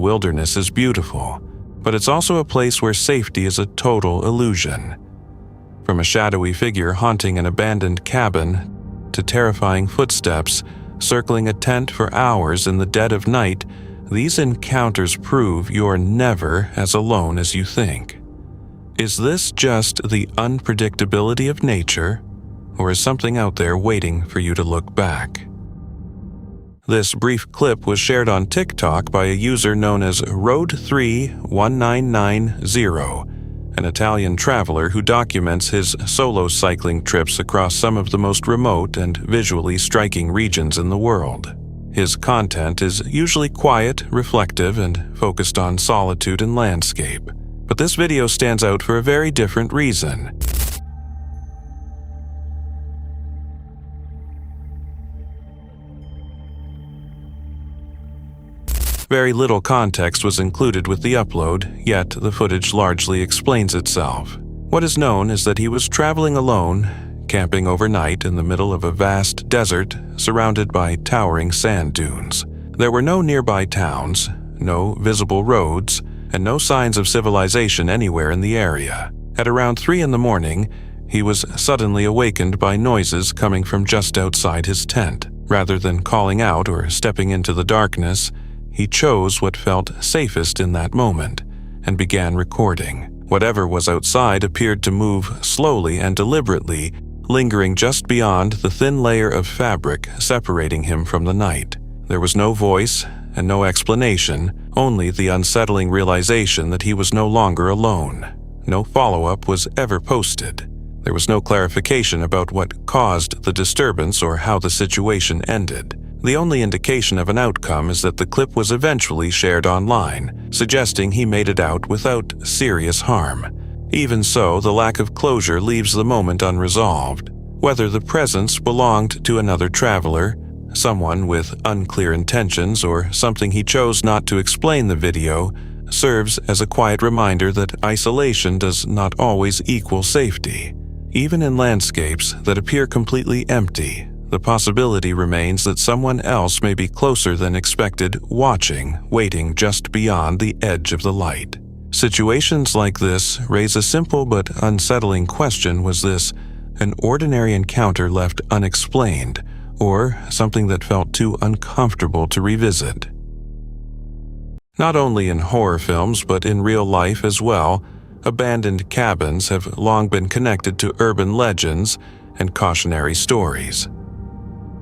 wilderness is beautiful, but it's also a place where safety is a total illusion. From a shadowy figure haunting an abandoned cabin to terrifying footsteps circling a tent for hours in the dead of night, these encounters prove you're never as alone as you think. Is this just the unpredictability of nature, or is something out there waiting for you to look back? This brief clip was shared on TikTok by a user known as Road31990, an Italian traveler who documents his solo cycling trips across some of the most remote and visually striking regions in the world. His content is usually quiet, reflective, and focused on solitude and landscape. But this video stands out for a very different reason. Very little context was included with the upload, yet the footage largely explains itself. What is known is that he was traveling alone, camping overnight in the middle of a vast desert surrounded by towering sand dunes. There were no nearby towns, no visible roads, and no signs of civilization anywhere in the area. At around 3 in the morning, he was suddenly awakened by noises coming from just outside his tent. Rather than calling out or stepping into the darkness, he chose what felt safest in that moment and began recording. Whatever was outside appeared to move slowly and deliberately, lingering just beyond the thin layer of fabric separating him from the night. There was no voice and no explanation, only the unsettling realization that he was no longer alone. No follow-up was ever posted. There was no clarification about what caused the disturbance or how the situation ended. The only indication of an outcome is that the clip was eventually shared online, suggesting he made it out without serious harm. Even so, the lack of closure leaves the moment unresolved. Whether the presence belonged to another traveler, someone with unclear intentions, or something he chose not to explain the video, serves as a quiet reminder that isolation does not always equal safety. Even in landscapes that appear completely empty, the possibility remains that someone else may be closer than expected, watching, waiting just beyond the edge of the light. Situations like this raise a simple but unsettling question: was this an ordinary encounter left unexplained, or something that felt too uncomfortable to revisit? Not only in horror films, but in real life as well, abandoned cabins have long been connected to urban legends and cautionary stories.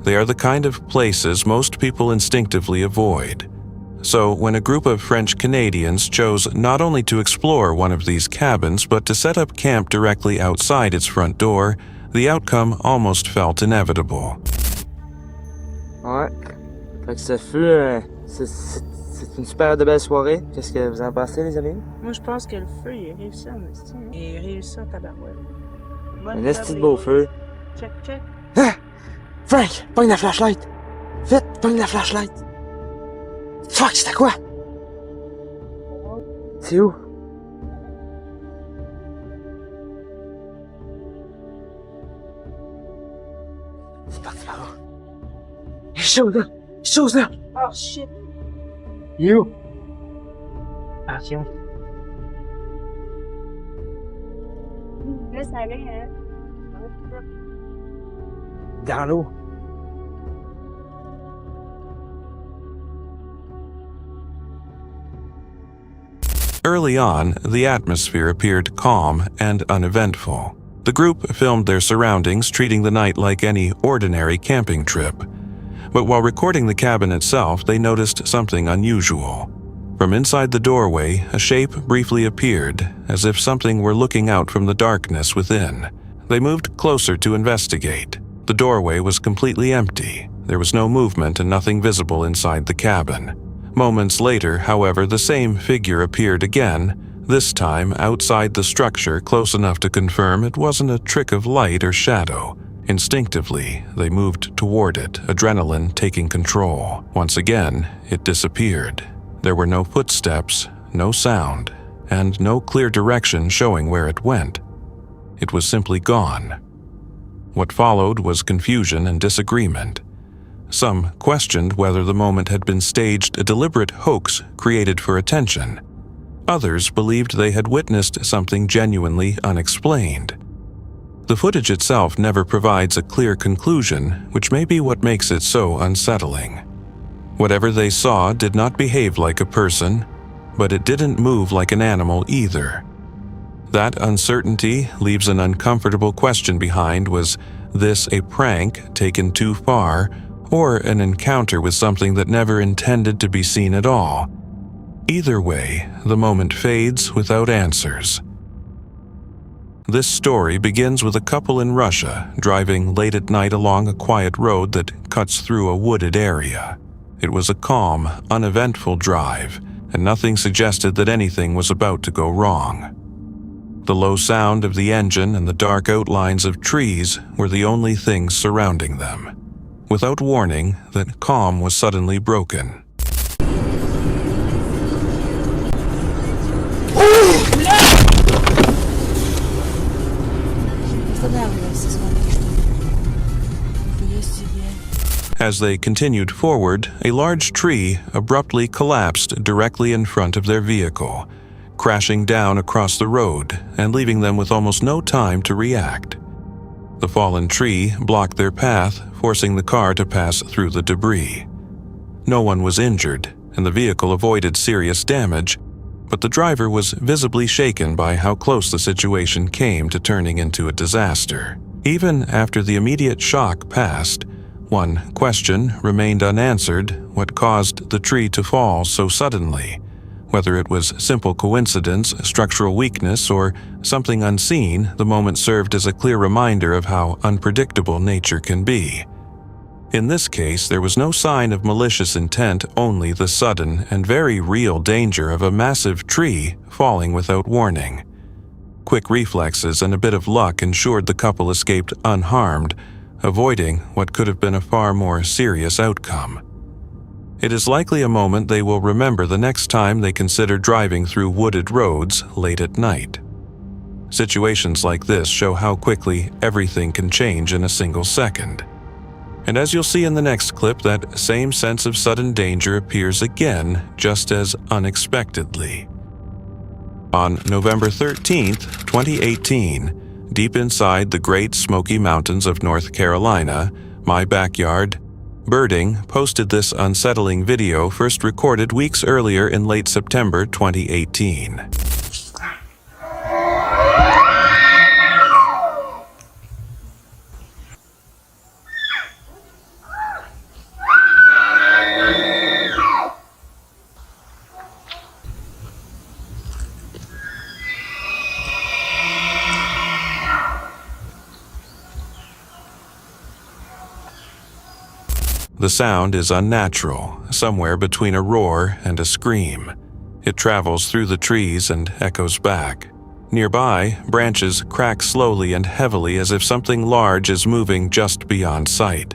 They are the kind of places most people instinctively avoid. So when a group of French Canadians chose not only to explore one of these cabins, but to set up camp directly outside its front door, the outcome almost felt inevitable. Ouais. Fait que ce fut c'est une super de belle soirée. Qu'est-ce que vous en pensez, les amis? Moi, je pense que le feu, il a réussi à me dire. Il a réussi à tabarouette. Un esti de beau feu. Check, check. Ah! Frank, pogne la flashlight! Vite, pogne la flashlight! Fuck, c'était quoi? C'est où? C'est parti là-bas. Il est chaud là! Il est chaud là! Oh shit! Il est où? Attention. Laisse aller, hein? Dans l'eau. Early on, the atmosphere appeared calm and uneventful. The group filmed their surroundings, treating the night like any ordinary camping trip. But while recording the cabin itself, they noticed something unusual. From inside the doorway, a shape briefly appeared, as if something were looking out from the darkness within. They moved closer to investigate. The doorway was completely empty. There was no movement and nothing visible inside the cabin. Moments later, however, the same figure appeared again, this time outside the structure, close enough to confirm it wasn't a trick of light or shadow. Instinctively, they moved toward it, adrenaline taking control. Once again, it disappeared. There were no footsteps, no sound, and no clear direction showing where it went. It was simply gone. What followed was confusion and disagreement. Some questioned whether the moment had been staged a deliberate hoax created for attention. Others believed they had witnessed something genuinely unexplained. The footage itself never provides a clear conclusion, which may be what makes it so unsettling. Whatever they saw did not behave like a person, but it didn't move like an animal either. That uncertainty leaves an uncomfortable question behind: was this a prank taken too far, or an encounter with something that never intended to be seen at all? Either way, the moment fades without answers. This story begins with a couple in Russia driving late at night along a quiet road that cuts through a wooded area. It was a calm, uneventful drive, and nothing suggested that anything was about to go wrong. The low sound of the engine and the dark outlines of trees were the only things surrounding them. Without warning, that calm was suddenly broken. As they continued forward, a large tree abruptly collapsed directly in front of their vehicle, crashing down across the road and leaving them with almost no time to react. The fallen tree blocked their path, forcing the car to pass through the debris. No one was injured, and the vehicle avoided serious damage, but the driver was visibly shaken by how close the situation came to turning into a disaster. Even after the immediate shock passed, one question remained unanswered: what caused the tree to fall so suddenly? Whether it was simple coincidence, structural weakness, or something unseen, the moment served as a clear reminder of how unpredictable nature can be. In this case, there was no sign of malicious intent, only the sudden and very real danger of a massive tree falling without warning. Quick reflexes and a bit of luck ensured the couple escaped unharmed, avoiding what could have been a far more serious outcome. It is likely a moment they will remember the next time they consider driving through wooded roads late at night. Situations like this show how quickly everything can change in a single second. And as you'll see in the next clip, that same sense of sudden danger appears again, just as unexpectedly. On November 13th, 2018, deep inside the Great Smoky Mountains of North Carolina, my backyard, Birding posted this unsettling video, first recorded weeks earlier in late September 2018. The sound is unnatural, somewhere between a roar and a scream. It travels through the trees and echoes back. Nearby, branches crack slowly and heavily as if something large is moving just beyond sight.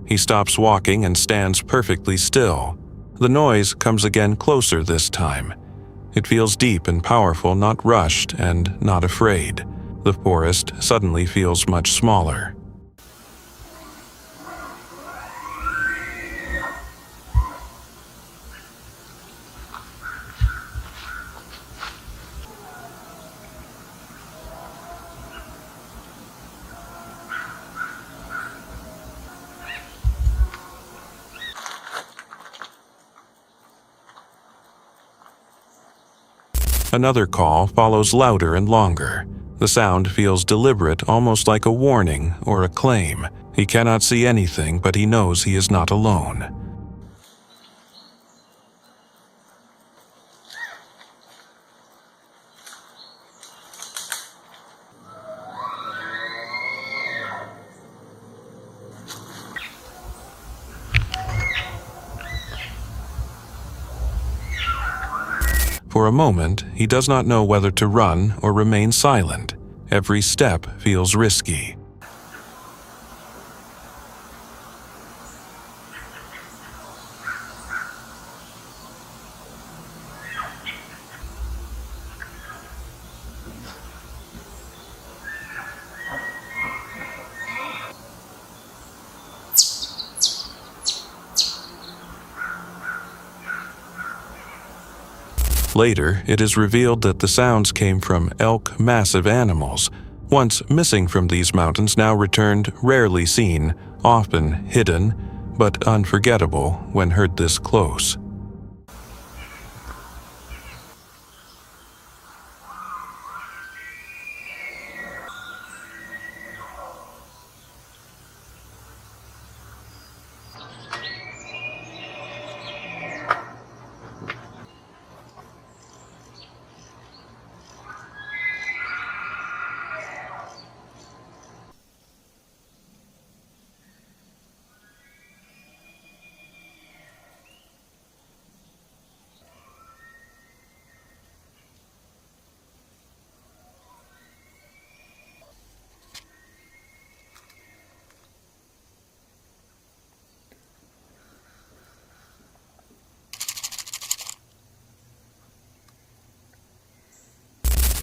He stops walking and stands perfectly still. The noise comes again, closer this time. It feels deep and powerful, not rushed and not afraid. The forest suddenly feels much smaller. Another call follows, louder and longer. The sound feels deliberate, almost like a warning or a claim. He cannot see anything, but he knows he is not alone. For a moment, he does not know whether to run or remain silent. Every step feels risky. Later, it is revealed that the sounds came from elk, massive animals, once missing from these mountains, now returned, rarely seen, often hidden, but unforgettable when heard this close.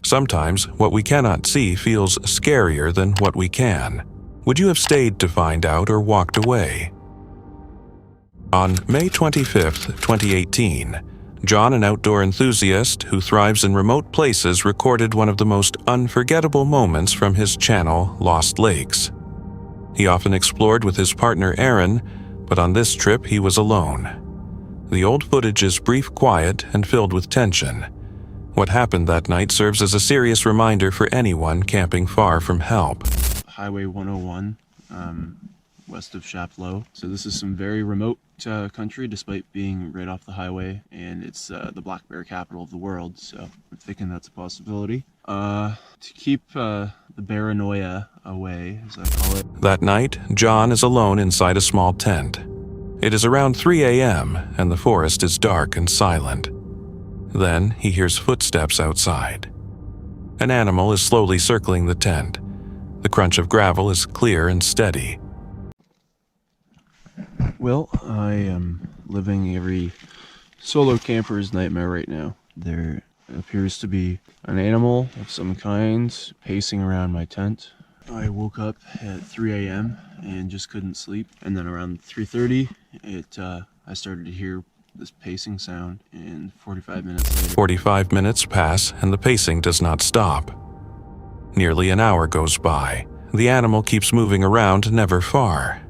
Sometimes, what we cannot see feels scarier than what we can. Would you have stayed to find out or walked away? On May 25, 2018, John, an outdoor enthusiast who thrives in remote places, recorded one of the most unforgettable moments from his channel, Lost Lakes. He often explored with his partner Aaron, but on this trip he was alone. The old footage is brief, quiet, and filled with tension. What happened that night serves as a serious reminder for anyone camping far from help. Highway 101, west of Chapleau. So this is some very remote country despite being right off the highway, and it's the black bear capital of the world, so I'm thinking that's a possibility. To keep the paranoia away, as I call it. That night, John is alone inside a small tent. It is around 3 a.m., and the forest is dark and silent. Then he hears footsteps outside. An animal is slowly circling the tent. The crunch of gravel is clear and steady. Well, I am living every solo camper's nightmare right now. There appears to be an animal of some kind pacing around my tent. I woke up at 3 a.m. and just couldn't sleep. And then around 3:30, I started to hear this pacing sound, and 45 minutes later... 45 minutes pass, and the pacing does not stop. Nearly an hour goes by. The animal keeps moving around, never far.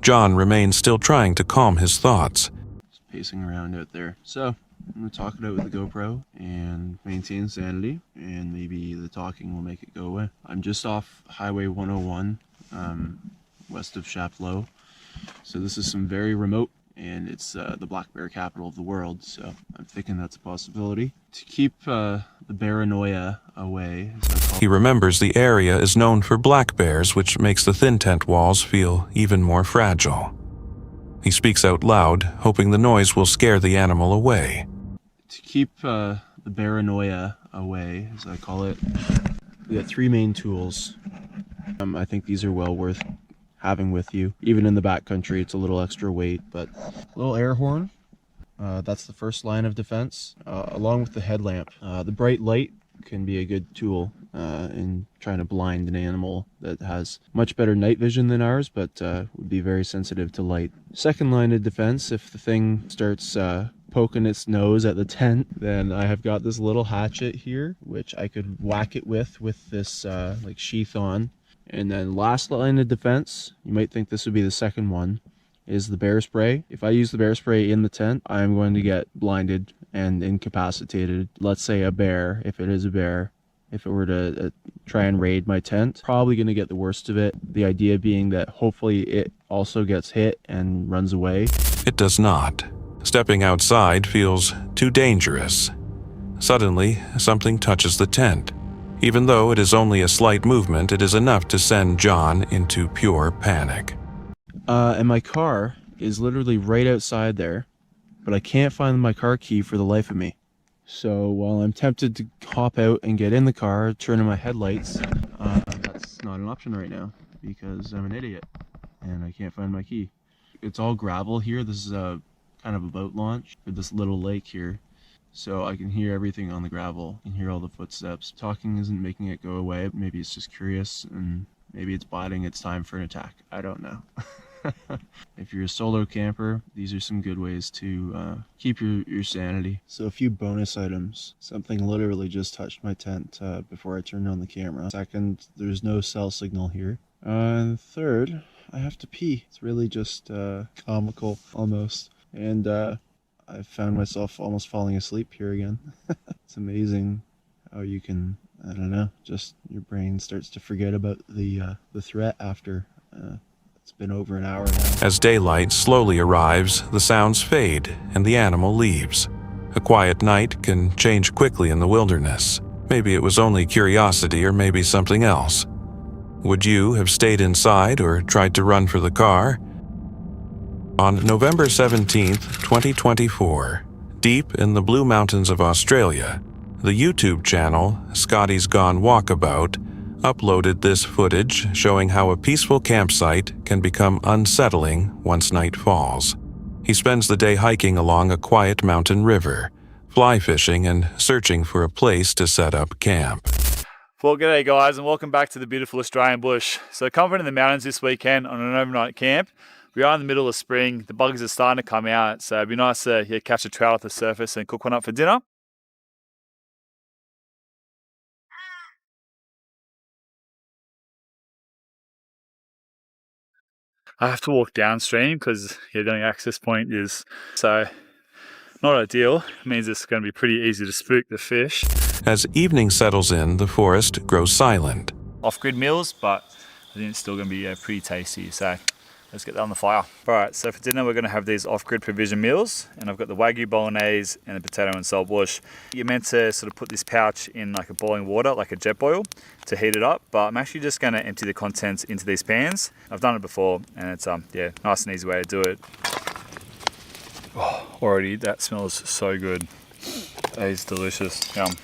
John remains still trying to calm his thoughts. It's pacing around out there. So, I'm going to talk it out with the GoPro and maintain sanity, and maybe the talking will make it go away. I'm just off Highway 101, west of Chapleau. So this is some very remote, and it's the black bear capital of the world, so I'm thinking that's a possibility. To keep the paranoia away, as I call it. He remembers the area is known for black bears, which makes the thin tent walls feel even more fragile. He speaks out loud, hoping the noise will scare the animal away. To keep the paranoia away, as I call it, we got 3 main tools. I think these are well worth having with you. Even in the backcountry, it's a little extra weight, but a little air horn. That's the first line of defense, along with the headlamp. The bright light can be a good tool in trying to blind an animal that has much better night vision than ours, but would be very sensitive to light. Second line of defense, if the thing starts poking its nose at the tent, then I have got this little hatchet here, which I could whack it with this like sheath on. And then last line of defense, you might think this would be the second one, is the bear spray. If I use the bear spray in the tent, I'm going to get blinded and incapacitated. Let's say a bear, if it is a bear, if it were to try and raid my tent, probably going to get the worst of it. The idea being that hopefully it also gets hit and runs away. It does not. Stepping outside feels too dangerous. Suddenly, something touches the tent. Even though it is only a slight movement, it is enough to send John into pure panic. And my car is literally right outside there, but I can't find my car key for the life of me. So while I'm tempted to hop out and get in the car, turn on my headlights, that's not an option right now because I'm an idiot and I can't find my key. It's all gravel here. This is a kind of a boat launch for this little lake here. So I can hear everything on the gravel. I can hear all the footsteps. Talking isn't making it go away. Maybe it's just curious and maybe it's biding its time for an attack. I don't know. If you're a solo camper, these are some good ways to keep your sanity. So a few bonus items. Something literally just touched my tent before I turned on the camera. Second, there's no cell signal here. And third, I have to pee. It's really just comical almost. And I found myself almost falling asleep here again. It's amazing how you can, I don't know, just your brain starts to forget about the threat after it's been over an hour now. As daylight slowly arrives, the sounds fade and the animal leaves. A quiet night can change quickly in the wilderness. Maybe it was only curiosity or maybe something else. Would you have stayed inside or tried to run for the car? On November 17th, 2024, deep in the Blue Mountains of Australia, the YouTube channel Scotty's Gone Walkabout uploaded this footage showing how a peaceful campsite can become unsettling once night falls. He spends the day hiking along a quiet mountain river, fly fishing and searching for a place to set up camp. Well, g'day guys and welcome back to the beautiful Australian bush. So coming in the mountains this weekend on an overnight camp. We are in the middle of spring, the bugs are starting to come out, so it'd be nice to catch a trout at the surface and cook one up for dinner. I have to walk downstream because the only access point is so not ideal. It means it's going to be pretty easy to spook the fish. As evening settles in, the forest grows silent. Off-grid meals, but I think it's still going to be pretty tasty, so let's get that on the fire. Alright, so for dinner we're going to have these off-grid provision meals, and I've got the Wagyu bolognese and the potato and salt bush. You're meant to sort of put this pouch in like a boiling water, like a jet boil, to heat it up, but I'm actually just going to empty the contents into these pans. I've done it before, and it's nice and easy way to do it. Oh, already that smells so good. That is delicious. Yum.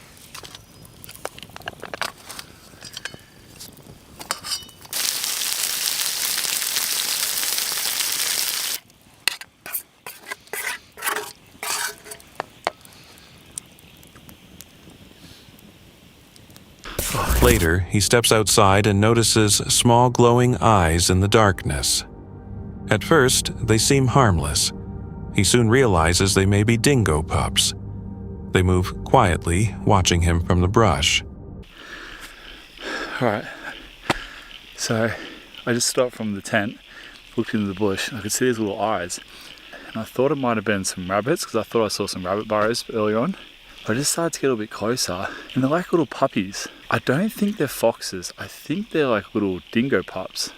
Later, he steps outside and notices small glowing eyes in the darkness. At first, they seem harmless. He soon realizes they may be dingo pups. They move quietly, watching him from the brush. Alright, so I just stopped from the tent, looked into the bush, and I could see these little eyes. And I thought it might have been some rabbits, because I thought I saw some rabbit burrows earlier on. But I just started to get a little bit closer, and they're like little puppies. I don't think they're foxes, I think they're like little dingo pups.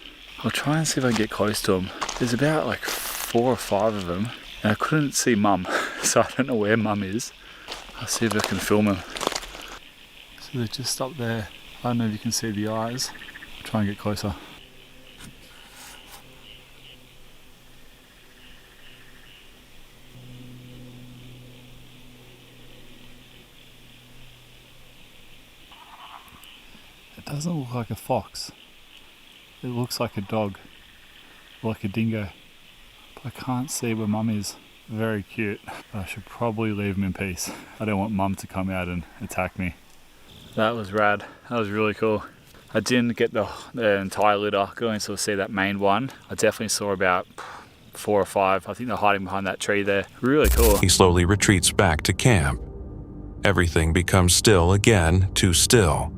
I'll try and see if I can get close to them. There's about like 4 or 5 of them, and I couldn't see Mum, so I don't know where Mum is. I'll see if I can film them. So they're just up there. I don't know if you can see the eyes. I'll try and get closer. It doesn't look like a fox. It looks like a dog, like a dingo. But I can't see where Mum is. Very cute. But I should probably leave him in peace. I don't want Mum to come out and attack me. That was rad. That was really cool. I didn't get the entire litter. I could only sort of see that main one. I definitely saw about 4 or 5. I think they're hiding behind that tree there. Really cool. He slowly retreats back to camp. Everything becomes still again, too still.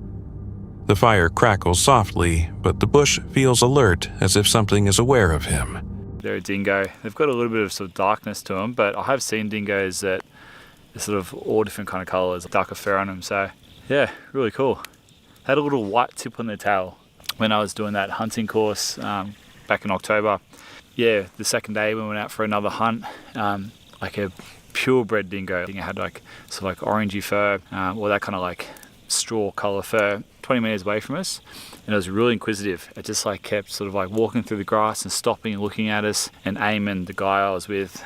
The fire crackles softly, but the bush feels alert, as if something is aware of him. They're a dingo. They've got a little bit of sort of darkness to them, but I have seen dingoes that are sort of all different kind of colours, darker fur on them. So yeah, really cool. Had a little white tip on their tail when I was doing that hunting course back in October. Yeah, the second day we went out for another hunt, like a purebred dingo. I think it had like sort of like orangey fur, or that kind of like straw colour fur 20 meters away from us, and it was really inquisitive. It just like kept sort of like walking through the grass and stopping and looking at us. And Eamon, the guy I was with,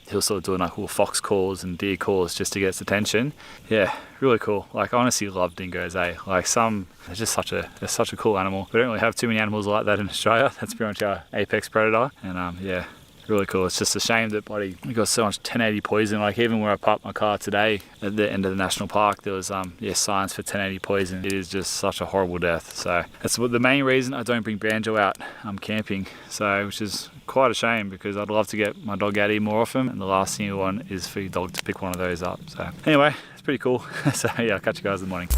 he was sort of doing like little fox calls and deer calls just to get its attention. Yeah, really cool. Like I honestly love dingoes, eh? Like they're just such a cool animal. We don't really have too many animals like that in Australia. That's pretty much our apex predator. And yeah, really cool. It's just a shame that we got so much 1080 poison. Like even where I parked my car today at the end of the national park, there was signs for 1080 poison. It is just such a horrible death. So that's the main reason I don't bring Banjo out camping. So which is quite a shame, because I'd love to get my dog out here more often, and the last thing you want is for your dog to pick one of those up. So anyway, it's pretty cool. So yeah, I'll catch you guys in the morning.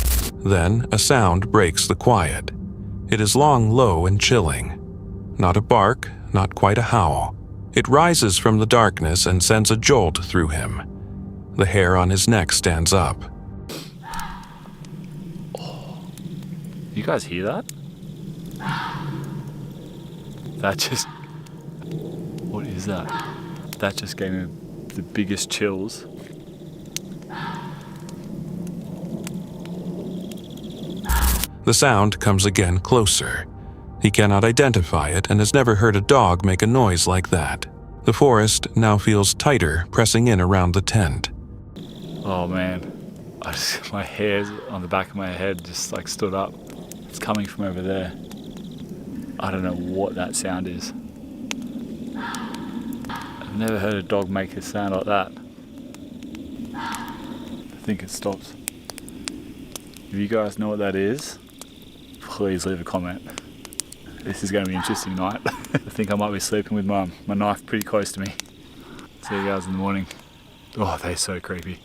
Then a sound breaks the quiet. It is long, low, and chilling. Not a bark, not quite a howl. It rises from the darkness and sends a jolt through him. The hair on his neck stands up. Oh, you guys hear that? What is that? That just gave me the biggest chills. The sound comes again closer. He cannot identify it and has never heard a dog make a noise like that. The forest now feels tighter, pressing in around the tent. Oh man, my hairs on the back of my head just like stood up. It's coming from over there. I don't know what that sound is. I've never heard a dog make a sound like that. I think it stops. If you guys know what that is, please leave a comment. This is going to be an interesting night. I think I might be sleeping with my knife pretty close to me. See you guys in the morning. Oh, they're so creepy.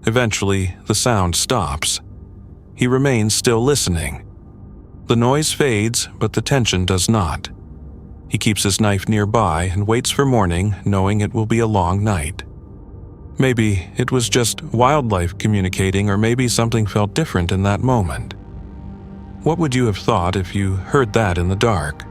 Eventually, the sound stops. He remains still listening. The noise fades, but the tension does not. He keeps his knife nearby and waits for morning, knowing it will be a long night. Maybe it was just wildlife communicating, or maybe something felt different in that moment. What would you have thought if you heard that in the dark?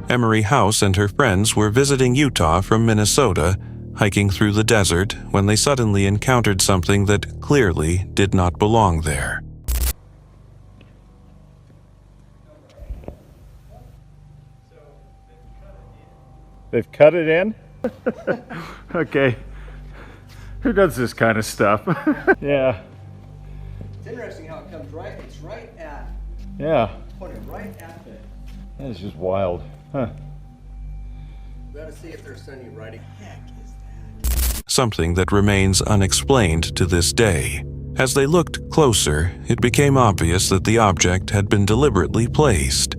Emery House and her friends were visiting Utah from Minnesota, hiking through the desert, when they suddenly encountered something that clearly did not belong there. They've cut it in? Okay. Who does this kind of stuff? Yeah. It's interesting how it comes right, it's right at, Yeah. pointed right at the, That is just wild. Huh. we gotta see if there's any writing. Heck is that? Something that remains unexplained to this day. As they looked closer, it became obvious that the object had been deliberately placed.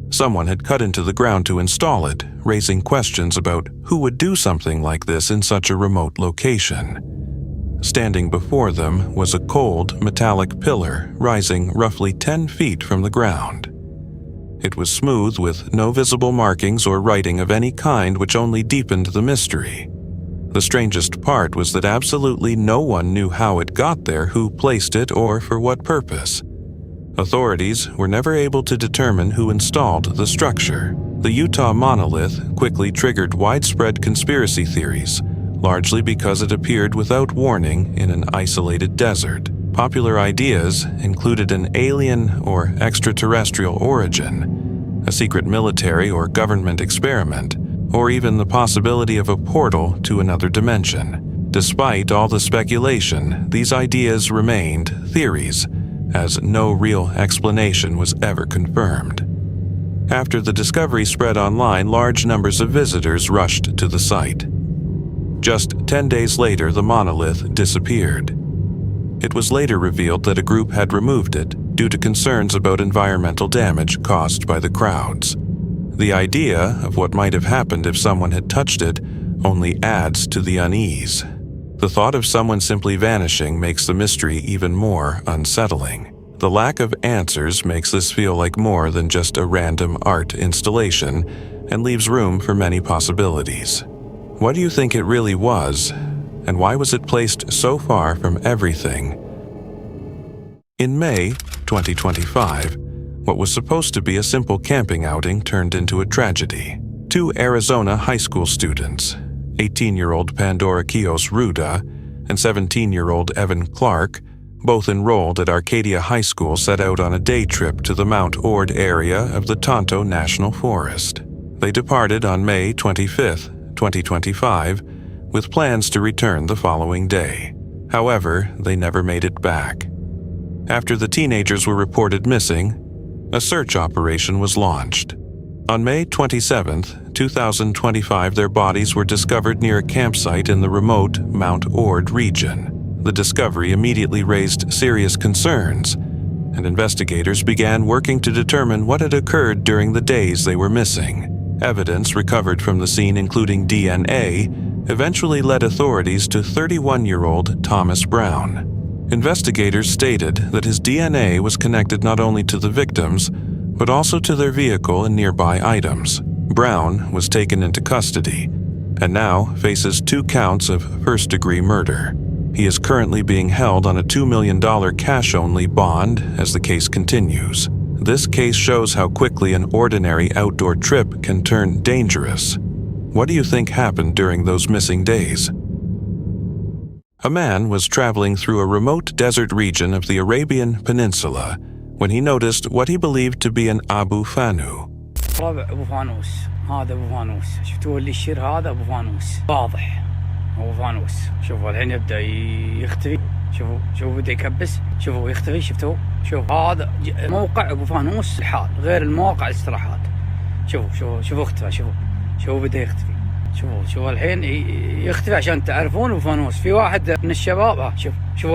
Someone had cut into the ground to install it, raising questions about who would do something like this in such a remote location. Standing before them was a cold, metallic pillar rising roughly 10 feet from the ground. It was smooth with no visible markings or writing of any kind, which only deepened the mystery. The strangest part was that absolutely no one knew how it got there, who placed it, or for what purpose. Authorities were never able to determine who installed the structure. The Utah monolith quickly triggered widespread conspiracy theories, largely because it appeared without warning in an isolated desert. Popular ideas included an alien or extraterrestrial origin, a secret military or government experiment, or even the possibility of a portal to another dimension. Despite all the speculation, these ideas remained theories, as no real explanation was ever confirmed. After the discovery spread online, large numbers of visitors rushed to the site. Just 10 days later, the monolith disappeared. It was later revealed that a group had removed it due to concerns about environmental damage caused by the crowds. The idea of what might have happened if someone had touched it only adds to the unease. The thought of someone simply vanishing makes the mystery even more unsettling. The lack of answers makes this feel like more than just a random art installation and leaves room for many possibilities. What do you think it really was, and why was it placed so far from everything? In May 2025, what was supposed to be a simple camping outing turned into a tragedy. Two Arizona high school students, 18-year-old Pandora Kios Ruda and 17-year-old Evan Clark, Both enrolled at Arcadia High School set out on a day trip to the Mount Ord area of the Tonto National Forest. They departed on May 25, 2025, with plans to return the following day. However, they never made it back. After the teenagers were reported missing, a search operation was launched. On May 27, 2025, their bodies were discovered near a campsite in the remote Mount Ord region. The discovery immediately raised serious concerns, and investigators began working to determine what had occurred during the days they were missing. Evidence recovered from the scene, including DNA, eventually led authorities to 31-year-old Thomas Brown. Investigators stated that his DNA was connected not only to the victims, but also to their vehicle and nearby items. Brown was taken into custody and now faces 2 counts of first-degree murder. He is currently being held on a $2 million cash-only bond as the case continues. This case shows how quickly an ordinary outdoor trip can turn dangerous. What do you think happened during those missing days? A man was traveling through a remote desert region of the Arabian Peninsula when he noticed what he believed to be an Abu Fanu. رابع ابو فانوس هذا ابو فانوس شفتوه اللي يشير هذا ابو فانوس واضح ابو فانوس شوفوا الحين يبدا يختفي شوفوا بدا يكبس شوفوا يختفي شفتوه شوف هذا موقع ابو فانوس الحال غير المواقع الاستراحات شوفوا اختفى شوفوا بدا يختفي شوفوا الحين يختفي عشان تعرفون ابو فانوس في واحد من الشباب شوف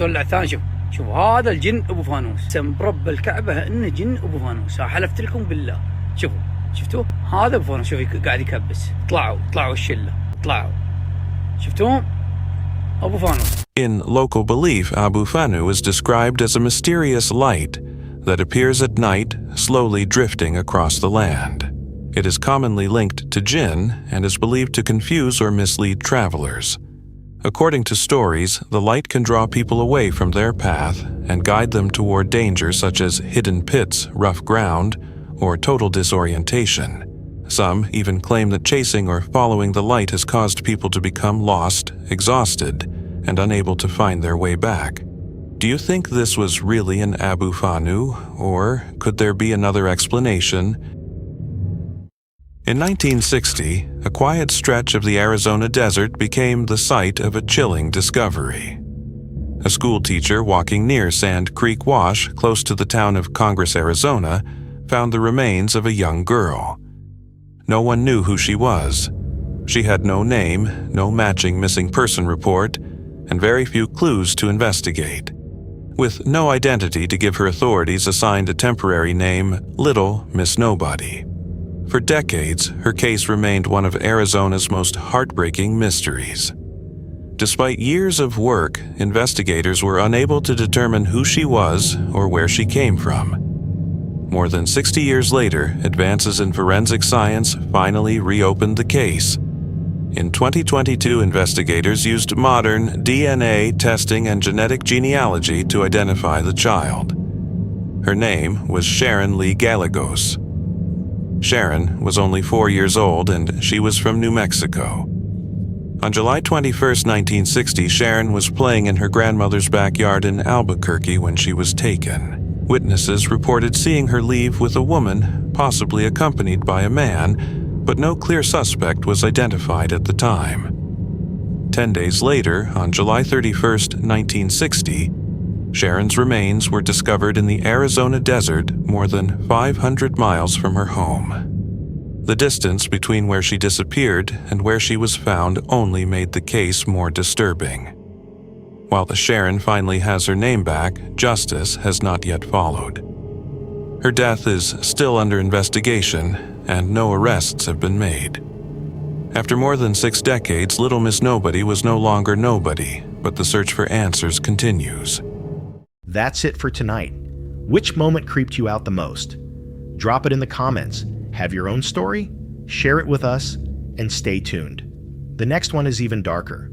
ولع الثاني شوف هذا الجن ابو فانوس سم برب الكعبه انه جن ابو فانوس حلفت لكم بالله شفتوه هذا ابو فانوس شوف قاعد يكبس طلعوا الشله شفتوهم ابو فانوس. In local belief, Abu Fanu is described as a mysterious light that appears at night, slowly drifting across the land. It is commonly linked to jinn and is believed to confuse or mislead travelers. According to stories, the light can draw people away from their path and guide them toward danger such as hidden pits, rough ground, or total disorientation. Some even claim that chasing or following the light has caused people to become lost, exhausted, and unable to find their way back. Do you think this was really an Abu Fanu, or could there be another explanation? In 1960, a quiet stretch of the Arizona desert became the site of a chilling discovery. A school teacher walking near Sand Creek Wash, close to the town of Congress, Arizona, found the remains of a young girl. No one knew who she was. She had no name, no matching missing person report, and very few clues to investigate. With no identity to give her, authorities assigned a temporary name, Little Miss Nobody. For decades, her case remained one of Arizona's most heartbreaking mysteries. Despite years of work, investigators were unable to determine who she was or where she came from. More than 60 years later, advances in forensic science finally reopened the case. In 2022, investigators used modern DNA testing and genetic genealogy to identify the child. Her name was Sharon Lee Gallegos. Sharon was only 4 years old and she was from New Mexico. On July 21, 1960, Sharon was playing in her grandmother's backyard in Albuquerque when she was taken. Witnesses reported seeing her leave with a woman, possibly accompanied by a man, but no clear suspect was identified at the time. 10 days later, on July 31, 1960, Sharon's remains were discovered in the Arizona desert more than 500 miles from her home. The distance between where she disappeared and where she was found only made the case more disturbing. While the Sharon finally has her name back, justice has not yet followed. Her death is still under investigation, and no arrests have been made. After more than 6 decades, Little Miss Nobody was no longer nobody, but the search for answers continues. That's it for tonight. Which moment creeped you out the most? Drop it in the comments. Have your own story? Share it with us, and stay tuned. The next one is even darker.